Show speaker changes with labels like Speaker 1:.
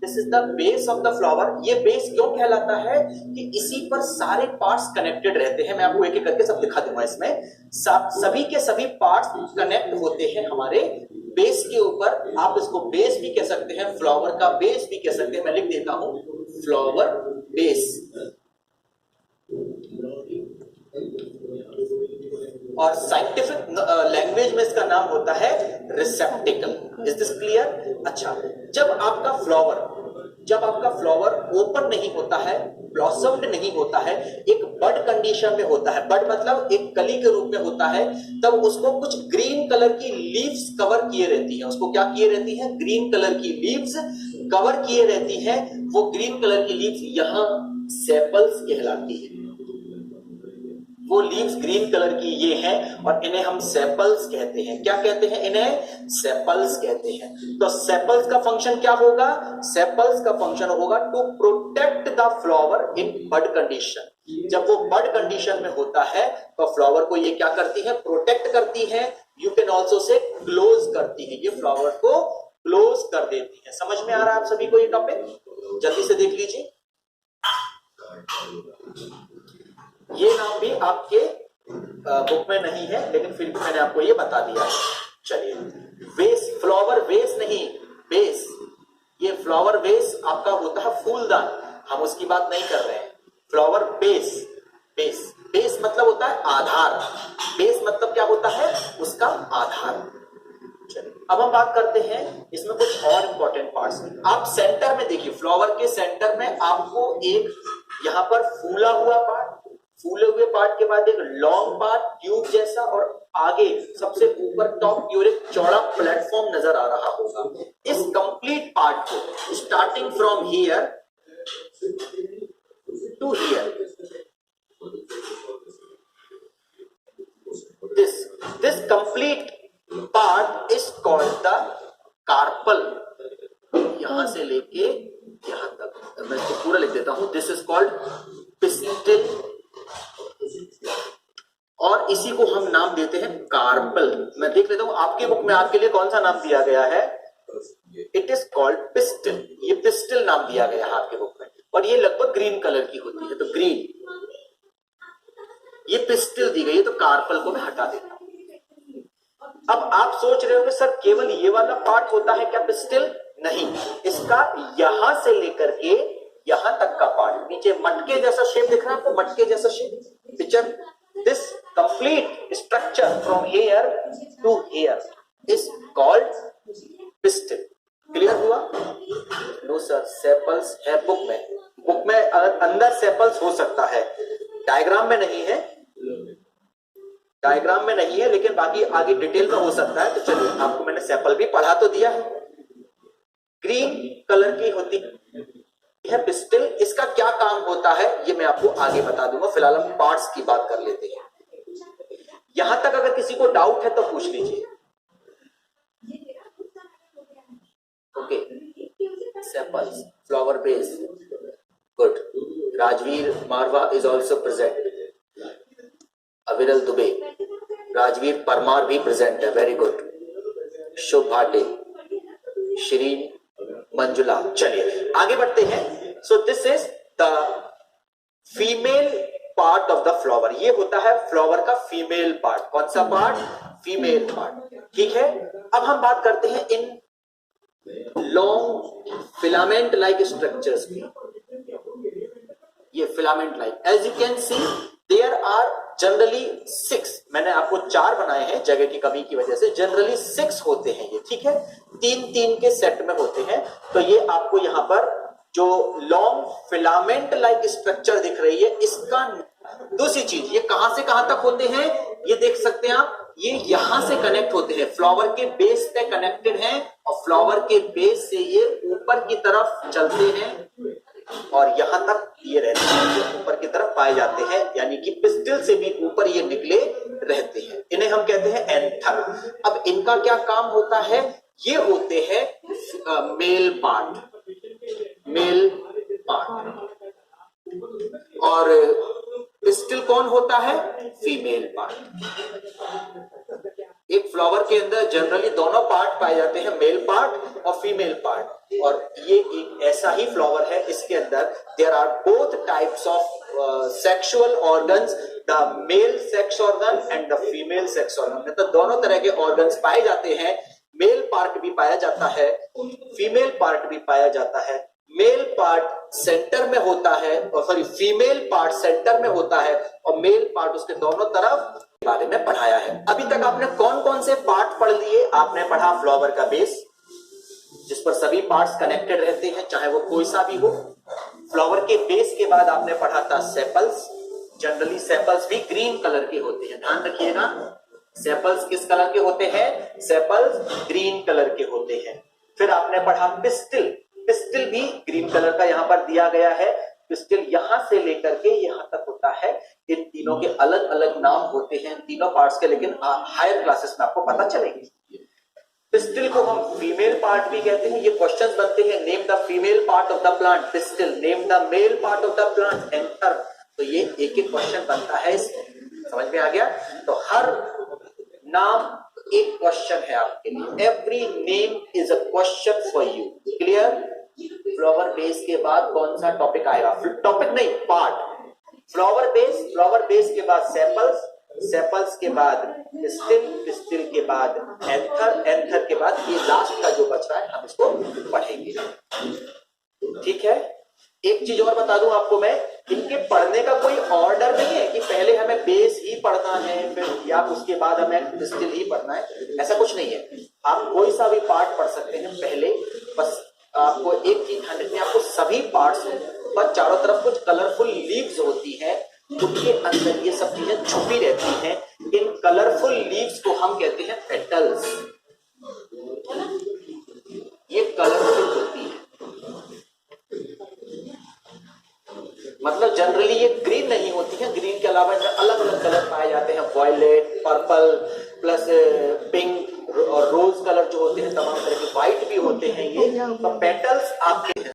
Speaker 1: This is the base of the flower. ये base क्यों कहलाता है कि इसी पर सारे पार्ट्स कनेक्टेड रहते हैं। मैं आपको एक एक करके सब दिखा दूंगा। इसमें सभी के सभी पार्ट्स कनेक्ट होते हैं हमारे बेस के ऊपर। आप इसको बेस भी कह सकते हैं, फ्लावर का बेस भी कह सकते हैं। मैं लिख देता हूं फ्लावर बेस, और साइंटिफिक लैंग्वेज में इसका नाम होता है रिसेप्टिकल। Is this clear? अच्छा, जब आपका फ्लावर ओपन नहीं होता है, ब्लॉसम्ड नहीं होता है, एक बड कंडीशन में होता है, बड मतलब एक कली के रूप में होता है, तब उसको कुछ ग्रीन कलर की लीव्स कवर किए रहती हैं। उसको क्या किए रहती हैं? ग्रीन कलर की लीव्स कवर किए रहती हैं। वो ग्रीन कलर की लीव्स यहां सेपल्स कहलाती है। वो लीव्स ग्रीन कलर की ये हैं और इन्हें हम सेपल्स कहते हैं। क्या कहते हैं? इन्हें सेपल्स कहते हैं। तो सेपल्स का फंक्शन क्या होगा? सेपल्स का फंक्शन होगा to protect the flower in bud condition. जब वो बड कंडीशन में होता है तो फ्लावर को ये क्या करती है? प्रोटेक्ट करती है। You can also say close करती है। ये फ्लावर को क्लोज कर देती है। समझ में आ रहा है आप सभी को ये टॉपिक? जल्दी से देख लीजिए। ये नाम भी आपके बुक में नहीं है, लेकिन फिर भी मैंने आपको ये बता दिया है। चलिए, वेस, फ्लावर वेस नहीं, बेस। ये फ्लावर वेस आपका होता है फूलदान, हम उसकी बात नहीं कर रहे हैं। फ्लावर बेस, बेस मतलब होता है आधार। बेस मतलब क्या होता है? उसका आधार। चलिए, अब हम बात करते हैं इसमें कुछ और इंपॉर्टेंट पार्ट्स। आप सेंटर में देखिए, फ्लावर के सेंटर में आपको एक यहां पर फूले हुए पार्ट के बाद एक लॉन्ग पार्ट ट्यूब जैसा, और आगे सबसे ऊपर टॉप की ओर एक चौड़ा प्लेटफॉर्म नजर आ रहा होगा। इस कंप्लीट पार्ट को starting from here to here, this complete part is called the carpel. यहां से लेके यहां तक मैं इसको पूरा लिख देता हूं। दिस इज कॉल्ड पिस्टिल, और इसी को हम नाम देते हैं कार्पल। मैं देख लेता हूं आपके बुक में आपके लिए कौन सा नाम दिया गया है। It is called pistil. ये पिस्टिल नाम दिया गया है आपके बुक में, और ये लगभग ग्रीन कलर की होती है। तो ग्रीन, ये पिस्टिल दी गई है, तो कार्पल को मैं हटा देता हूं। अब आप सोच रहे हो कि सर केवल ये वाला पार्ट होता है क्या पिस्टिल? नहीं, इसका यहां से लेकर के यहां तक का पार्ट, नीचे मटके जैसा शेप दिख रहा है आपको, मटके जैसा shape picture, this complete structure from here to here is called pistil. Clear हुआ? नो सर, सेपल्स है बुक में। बुक में अंदर सेपल्स हो सकता है, डायग्राम में नहीं है, डायग्राम में नहीं है, लेकिन बाकी आगे डिटेल में हो सकता है। तो चलिए, आपको मैंने सेपल भी पढ़ा तो दिया है। ग्रीन कलर की होती है पिस्टिल। इसका क्या काम होता है ये मैं आपको आगे बता दूंगा। फिलहाल हम पार्ट्स की बात कर लेते हैं। यहां तक अगर किसी को डाउट है तो पूछ लीजिए। Okay, sepals, flower base, good. Rajveer Marwa is also present, Aviral Dube, Rajveer Parmar भी प्रेजेंट है, वेरी गुड। शुभ भाटे, श्री मंजुला। चलिए आगे बढ़ते हैं। So this is the female part of the flower. ये होता है फ्लावर का फीमेल पार्ट। कौन सा पार्ट? Female part. ठीक है, अब हम बात करते हैं इन लॉन्ग फिलामेंट लाइक स्ट्रक्चर्स की। ये filament like, as you can see there are generally 6। मैंने आपको 4 बनाए हैं जगह की कमी की वजह से। जनरली 6 होते हैं ये, ठीक है, 3-3 के सेट में होते हैं। तो ये आपको यहां पर जो लॉन्ग फिलामेंट लाइक स्ट्रक्चर दिख रही है, इसका दूसरी चीज, ये कहां से कहां तक होते हैं ये देख सकते हैं आप। ये यहां से कनेक्ट होते हैं, फ्लावर के बेस पे कनेक्टेड हैं, और फ्लावर के बेस से ये ऊपर की तरफ चलते हैं और यहां तक ये रहते हैं, जो ऊपर की तरफ पाए जाते हैं, यानी कि पिस्टिल से भी ऊपर ये निकले रहते हैं। इन्हें हम कहते हैं एंथर। अब इनका क्या काम होता है? ये होते हैं मेल पार्ट, मेल पार्ट, और पिस्टिल कौन होता है? Female part. एक फ्लावर के अंदर जनरली दोनों पार्ट पाए जाते हैं, मेल पार्ट और फीमेल पार्ट। और ये एक ऐसा ही फ्लावर है, इसके अंदर there are both types of sexual organs, the male sex organ and the female sex organ. मतलब दोनों तरह के ऑर्गन्स पाए जाते हैं, मेल पार्ट भी पाया जाता है, फीमेल पार्ट भी पाया जाता है। मेल पार्ट सेंटर में होता है, और सॉरी फीमेल पार्ट सेंटर में होता है और मेल पार्ट उसके दोनों तरफ बारे में पढ़ाया है। अभी तक आपने कौन कौन से पार्ट पढ़ लिए? आपने पढ़ा फ्लावर का बेस, जिस पर सभी पार्ट्स कनेक्टेड रहते हैं, चाहे वो कोई सा भी हो। फ्लावर के बेस के बाद आपने पढ़ा था सेपल्स। जनरली सेपल्स भी ग्रीन कलर के होते हैं, ध्यान रखिएगा। सेपल्स किस कलर के होते हैं? सेपल्स ग्रीन कलर के होते हैं। फिर आपने पढ़ा पिस्टिल। पिस्टिल भी ग्रीन कलर का यहां पर दिया गया है। पिस्टिल यहां से लेकर के यहां तक होता है। इन तीनों के अलग अलग नाम होते हैं तीनों पार्ट्स के, लेकिन हायर क्लासेस में आपको पता चलेंगे। पिस्टिल को हम फीमेल पार्ट भी कहते हैं। ये क्वेश्चंस बनते हैं, name the female part of the plant pistil, name the male part of the plant anther. तो ये एक एक क्वेश्चन बनता है इसमें, समझ में आ गया? तो हर नाम एक क्वेश्चन है आपके लिए। Every name is a question for you. Clear? Flower base के बाद कौन सा टॉपिक आएगा? टॉपिक नहीं, पार्ट। फ्लावर बेस के बाद सेपल्स, सेपल्स के बाद पिस्टिल, पिस्टिल के बाद एंथर, एंथर के बाद ये लास्ट का जो बच रहा है हम इसको पढ़ेंगे। ठीक है? एक चीज और बता दूं आपको मैं, इनके पढ़ने का कोई ऑर्डर नहीं है कि पहले हमें बेस ही पढ़ना है फिर या उसके बाद हमें पिस्टिल ही पढ़ना है, ऐसा कुछ नहीं है। आप कोई सा भी पार्ट पढ़ सकते हैं पहले। बस आपको एक चीज ध्यान रखनी है, आपको सभी पार्ट्स पर चारों तरफ कुछ कलरफुल लीव्स होती हैं, उनके अंदर ये सब चीजें छुपी रहती हैं। इन कलरफुल लीव्स को हम कहते हैं पेटल्स। ये कलरफुल होती है, मतलब जनरली ये ग्रीन नहीं होती है। ग्रीन के अलावा अलग अलग कलर पाए जाते हैं, वॉयलेट, पर्पल प्लस पिंक और रोज कलर जो होते हैं, तमाम तरह के व्हाइट भी होते हैं। ये तो पेटल्स आपके